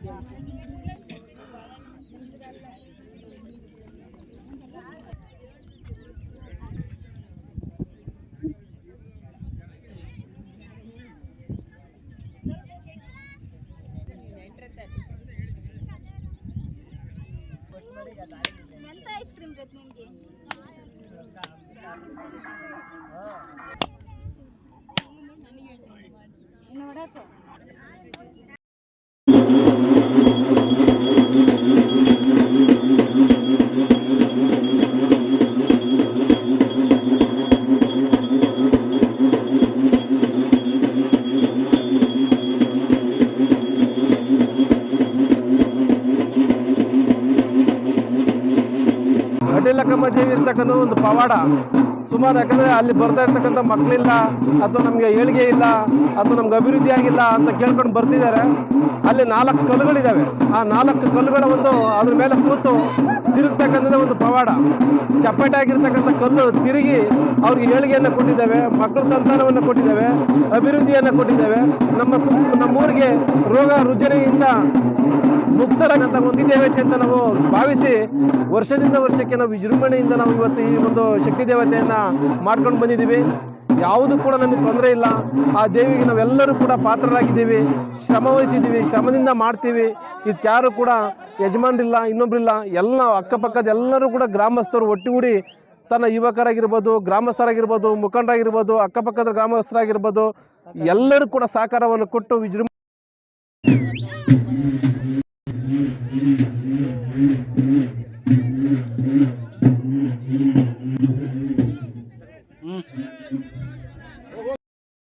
ಎಂತ ice cream ಬೇಕು ನಿಮಗೆ? ನೋಡಕ್ಕೆ ಅಡ್ಡಿಲಕ್ಕಮ್ಮ ದೇವಿ ಇರ್ತಕ್ಕಂಥ ಒಂದು ಪವಾಡ ಸುಮಾರು. ಯಾಕಂದರೆ ಅಲ್ಲಿ ಬರ್ತಾ ಇರ್ತಕ್ಕಂಥ ಮಕ್ಕಳಿಲ್ಲ, ಅಥವಾ ನಮಗೆ ಏಳಿಗೆ ಇಲ್ಲ, ಅಥವಾ ನಮ್ಗೆ ಅಭಿವೃದ್ಧಿ ಆಗಿಲ್ಲ ಅಂತ ಕೇಳ್ಕೊಂಡು ಬರ್ತಿದ್ದಾರೆ. ಅಲ್ಲಿ 4 ಕಲ್ಲುಗಳಿದ್ದಾವೆ. ಆ 4 ಕಲ್ಲುಗಳ ಅದ್ರ ಮೇಲೆ ಕೂತು ತಿರುಗ್ತಕ್ಕಂಥದ್ದೇ ಒಂದು ಪವಾಡ. ಚಪ್ಪಟೆ ಆಗಿರ್ತಕ್ಕಂಥ ಕಲ್ಲು ತಿರುಗಿ ಅವ್ರಿಗೆ ಏಳಿಗೆಯನ್ನು ಕೊಟ್ಟಿದ್ದಾವೆ, ಮಕ್ಕಳ ಸಂತಾನವನ್ನು ಕೊಟ್ಟಿದ್ದಾವೆ, ಅಭಿವೃದ್ಧಿಯನ್ನು ಕೊಟ್ಟಿದ್ದಾವೆ. ನಮ್ಮೂರಿಗೆ ರೋಗ ರುಜಿನದಿಂದ ಮುಕ್ತರಾಗಂತ ಒಂದು ದೇವತೆ ಅಂತ ನಾವು ಭಾವಿಸಿ ವರ್ಷದಿಂದ ವರ್ಷಕ್ಕೆ ನಾವು ವಿಜೃಂಭಣೆಯಿಂದ ನಾವು ಇವತ್ತು ಈ ಒಂದು ಶಕ್ತಿ ದೇವತೆಯನ್ನು ಮಾಡ್ಕೊಂಡು ಬಂದಿದ್ದೀವಿ. ಯಾವುದು ಕೂಡ ನಮಗೆ ತೊಂದರೆ ಇಲ್ಲ. ಆ ದೇವಿಗೆ ನಾವೆಲ್ಲರೂ ಕೂಡ ಪಾತ್ರರಾಗಿದ್ದೀವಿ, ಶ್ರಮ ವಹಿಸಿದ್ದೀವಿ, ಶ್ರಮದಿಂದ ಮಾಡ್ತೀವಿ. ಇದಕ್ಕೆ ಯಾರು ಕೂಡ ಯಜಮಾನರಿಲ್ಲ, ಇನ್ನೊಬ್ಬರಿಲ್ಲ. ಎಲ್ಲ ಅಕ್ಕಪಕ್ಕದ ಎಲ್ಲರೂ ಕೂಡ ಗ್ರಾಮಸ್ಥರು ಒಟ್ಟುಗೂಡಿ ತನ್ನ ಯುವಕರಾಗಿರ್ಬೋದು, ಗ್ರಾಮಸ್ಥರಾಗಿರ್ಬೋದು, ಮುಖಂಡರಾಗಿರ್ಬೋದು, ಅಕ್ಕಪಕ್ಕದ ಗ್ರಾಮಸ್ಥರಾಗಿರ್ಬೋದು, ಎಲ್ಲರೂ ಕೂಡ ಸಹಕಾರವನ್ನು ಕೊಟ್ಟು ವಿಜೃಂಭಣೆ